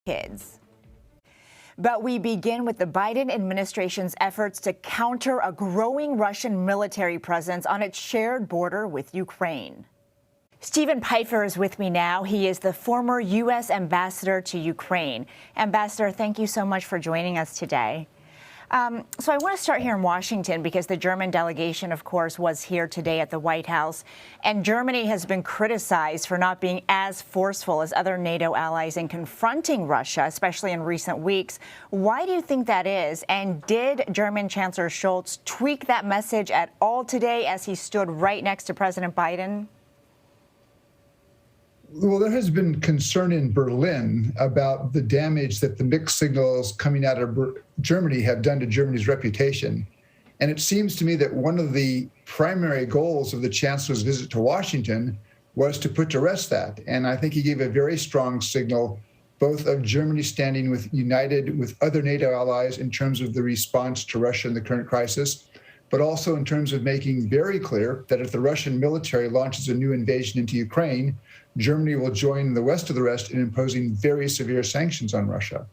kids. But we begin with the Biden administration's efforts to counter a growing Russian military presence on its shared border with Ukraine. Stephen Pfeiffer is with me now. He is the former U.S. ambassador to Ukraine. Ambassador, thank you so much for joining us today. So I want to start here in Washington because the German delegation, of course, was here today at the White House. And Germany has been criticized for not being as forceful as other NATO allies in confronting Russia, especially in recent weeks. Why do you think that is? And did German Chancellor Scholz tweak that message at all today as he stood right next to President Biden? Well, there has been concern in Berlin about the damage that the mixed signals coming out of Germany have done to Germany's reputation. And it seems to me that one of the primary goals of the Chancellor's visit to Washington was to put to rest that. And I think he gave a very strong signal, both of Germany standing united with other NATO allies in terms of the response to Russia in the current crisis, but also in terms of making very clear that if the Russian military launches a new invasion into Ukraine, Germany will join the rest of the rest in imposing very severe sanctions on Russia.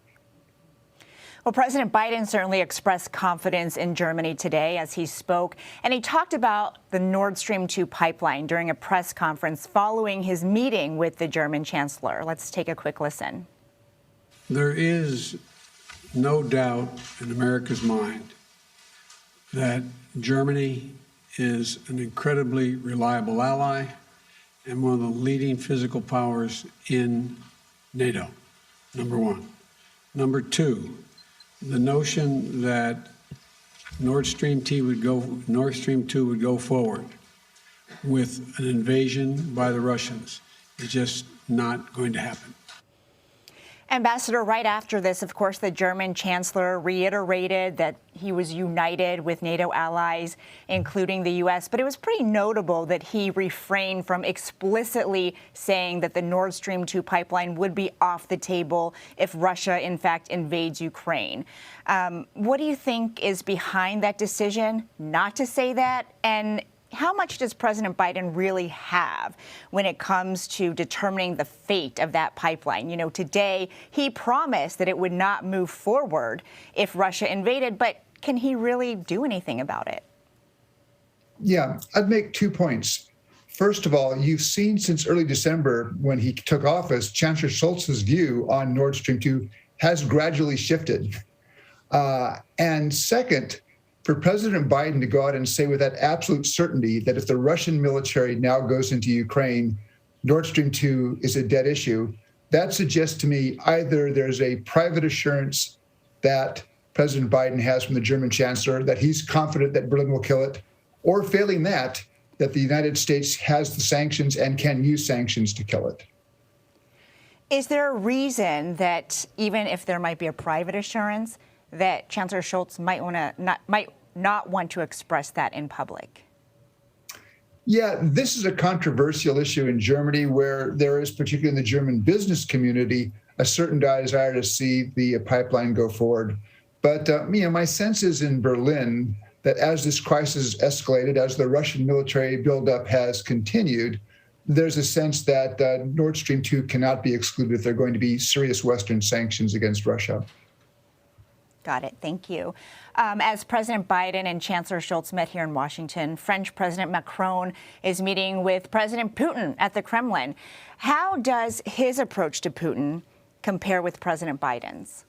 Well, President Biden certainly expressed confidence in Germany today as he spoke, and he talked about the Nord Stream 2 pipeline during a press conference following his meeting with the German Chancellor. Let's take a quick listen. There is no doubt in America's mind that Germany is an incredibly reliable ally and one of the leading physical powers in NATO, number one. Number two, the notion that Nord Stream 2 would go forward with an invasion by the Russians is just not going to happen. Ambassador, right after this, of course, the German Chancellor reiterated that he was united with NATO allies, including the U.S., but it was pretty notable that he refrained from explicitly saying that the Nord Stream 2 pipeline would be off the table if Russia, in fact, invades Ukraine. What do you think is behind that decision not to say that? And how much does President Biden really have when it comes to determining the fate of that pipeline? You know, today he promised that it would not move forward if Russia invaded, but can he really do anything about it? Yeah, I'd make 2 points. First of all, you've seen since early December when he took office, Chancellor Scholz's view on Nord Stream 2 has gradually shifted. And second, for President Biden to go out and say with that absolute certainty that if the Russian military now goes into Ukraine, Nord Stream 2 is a dead issue, that suggests to me either there's a private assurance that President Biden has from the German Chancellor that he's confident that Berlin will kill it, or failing that the United States has the sanctions and can use sanctions to kill it. Is there a reason that even if there might be a private assurance, that Chancellor Scholz might not want to express that in public? Yeah, this is a controversial issue in Germany where there is, particularly in the German business community, a certain desire to see the pipeline go forward. But my sense is in Berlin that as this crisis escalated, as the Russian military buildup has continued, there's a sense that Nord Stream 2 cannot be excluded if there are going to be serious Western sanctions against Russia. Got it. Thank you. As President Biden and Chancellor Scholz met here in Washington, French President Macron is meeting with President Putin at the Kremlin. How does his approach to Putin compare with President Biden's?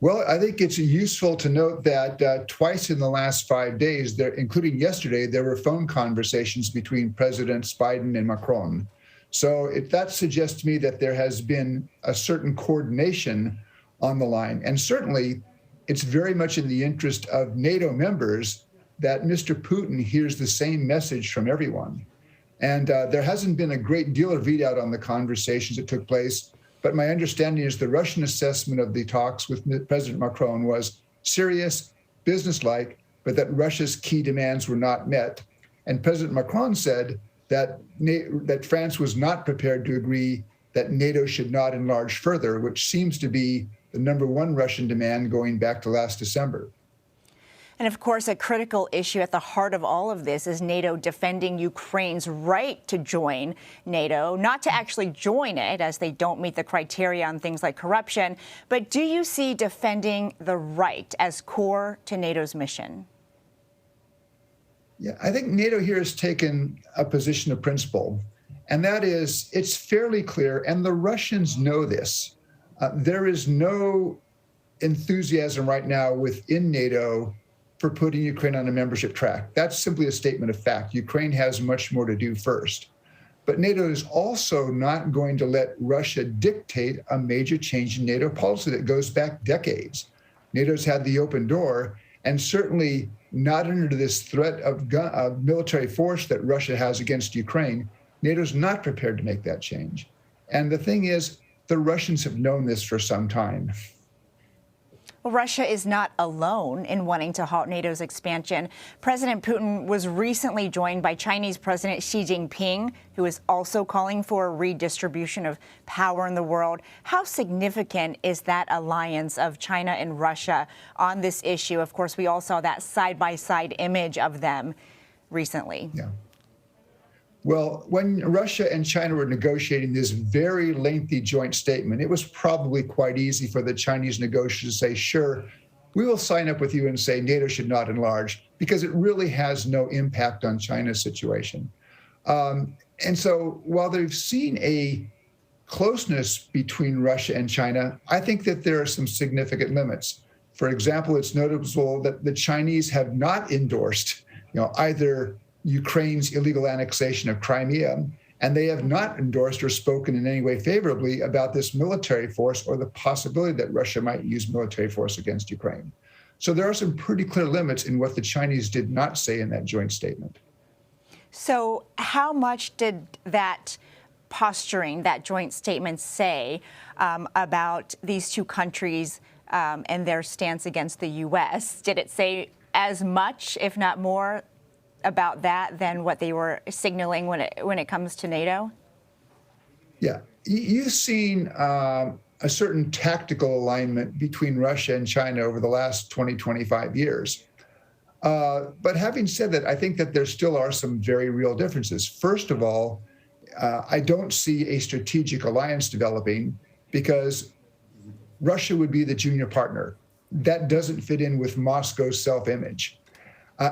Well, I think it's useful to note that twice in the last 5 days, including yesterday, there were phone conversations between Presidents Biden and Macron. So that suggests to me that there has been a certain coordination on the line. And certainly, it's very much in the interest of NATO members that Mr. Putin hears the same message from everyone. And there hasn't been a great deal of readout on the conversations that took place. But my understanding is the Russian assessment of the talks with President Macron was serious, businesslike, but that Russia's key demands were not met. And President Macron said that France was not prepared to agree that NATO should not enlarge further, which seems to be the number one Russian demand going back to last December. And of course, a critical issue at the heart of all of this is NATO defending Ukraine's right to join NATO, not to actually join it, as they don't meet the criteria on things like corruption. But do you see defending the right as core to NATO's mission? Yeah, I think NATO here has taken a position of principle, and that is it's fairly clear, and the Russians know this. There is no enthusiasm right now within NATO for putting Ukraine on a membership track. That's simply a statement of fact. Ukraine has much more to do first. But NATO is also not going to let Russia dictate a major change in NATO policy that goes back decades. NATO's had the open door, and certainly not under this threat of military force that Russia has against Ukraine. NATO's not prepared to make that change. And the thing is, the Russians have known this for some time. Well, Russia is not alone in wanting to halt NATO's expansion. President Putin was recently joined by Chinese President Xi Jinping, who is also calling for a redistribution of power in the world. How significant is that alliance of China and Russia on this issue? Of course, we all saw that side-by-side image of them recently. Yeah. Well, when Russia and China were negotiating this very lengthy joint statement, it was probably quite easy for the Chinese negotiators to say, sure, we will sign up with you and say NATO should not enlarge, because it really has no impact on China's situation. And so while they've seen a closeness between Russia and China, I think that there are some significant limits. For example, it's noticeable that the Chinese have not endorsed, either Ukraine's illegal annexation of Crimea, and they have not endorsed or spoken in any way favorably about this military force or the possibility that Russia might use military force against Ukraine. So there are some pretty clear limits in what the Chinese did not say in that joint statement. So how much did that posturing, that joint statement say about these two countries and their stance against the U.S.? Did it say as much, if not more, about that than what they were signaling when it comes to NATO? Yeah, you've seen a certain tactical alignment between Russia and China over the last 20, 25 years. But having said that, I think that there still are some very real differences. First of all, I don't see a strategic alliance developing because Russia would be the junior partner. That doesn't fit in with Moscow's self-image.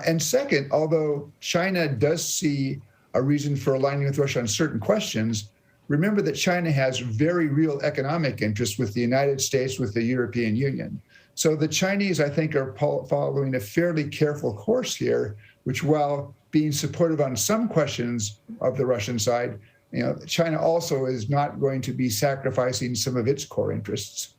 And second, although China does see a reason for aligning with Russia on certain questions, remember that China has very real economic interests with the United States, with the European Union. So the Chinese, I think, are following a fairly careful course here, which, while being supportive on some questions of the Russian side, China also is not going to be sacrificing some of its core interests.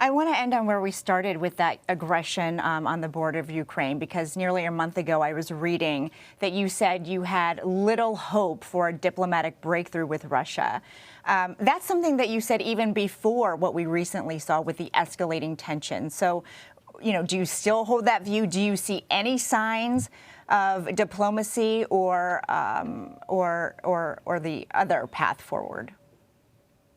I want to end on where we started with that aggression on the border of Ukraine, because nearly a month ago I was reading that you said you had little hope for a diplomatic breakthrough with Russia. That's something that you said even before what we recently saw with the escalating tension. So, do you still hold that view? Do you see any signs of diplomacy or the other path forward?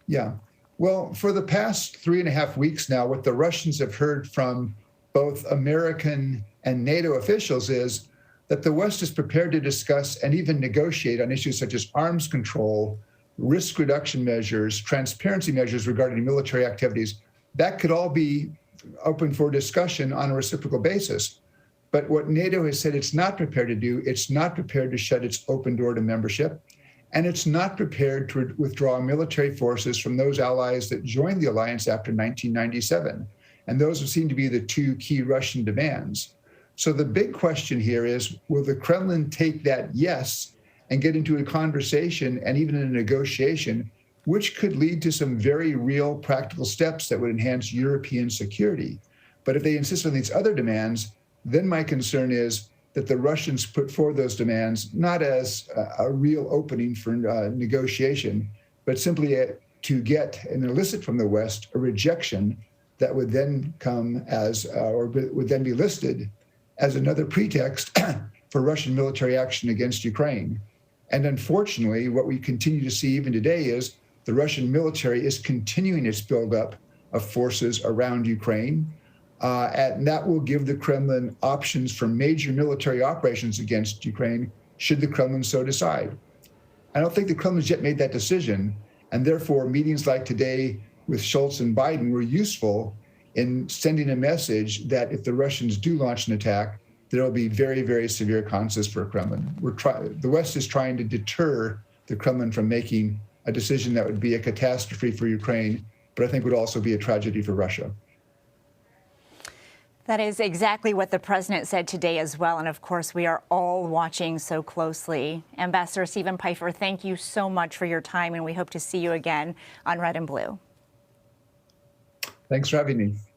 Yeah. Well, for the past 3.5 weeks now, what the Russians have heard from both American and NATO officials is that the West is prepared to discuss and even negotiate on issues such as arms control, risk reduction measures, transparency measures regarding military activities. That could all be open for discussion on a reciprocal basis. But what NATO has said it's not prepared to do, it's not prepared to shut its open door to membership. And it's not prepared to withdraw military forces from those allies that joined the alliance after 1997. And those seem to be the two key Russian demands. So the big question here is, will the Kremlin take that yes and get into a conversation and even a negotiation, which could lead to some very real practical steps that would enhance European security? But if they insist on these other demands, then my concern is that the Russians put forward those demands not as a real opening for negotiation, but simply to get and elicit from the West a rejection that would then come as, or would then be listed as another pretext for Russian military action against Ukraine. And unfortunately, what we continue to see even today is the Russian military is continuing its buildup of forces around Ukraine. And that will give the Kremlin options for major military operations against Ukraine, should the Kremlin so decide. I don't think the Kremlin's yet made that decision, and therefore meetings like today with Scholz and Biden were useful in sending a message that if the Russians do launch an attack, there will be very, very severe consequences for Kremlin. The West is trying to deter the Kremlin from making a decision that would be a catastrophe for Ukraine, but I think would also be a tragedy for Russia. That is exactly what the president said today as well. And of course, we are all watching so closely. Ambassador Stephen Pifer, thank you so much for your time, and we hope to see you again on Red and Blue. Thanks for having me.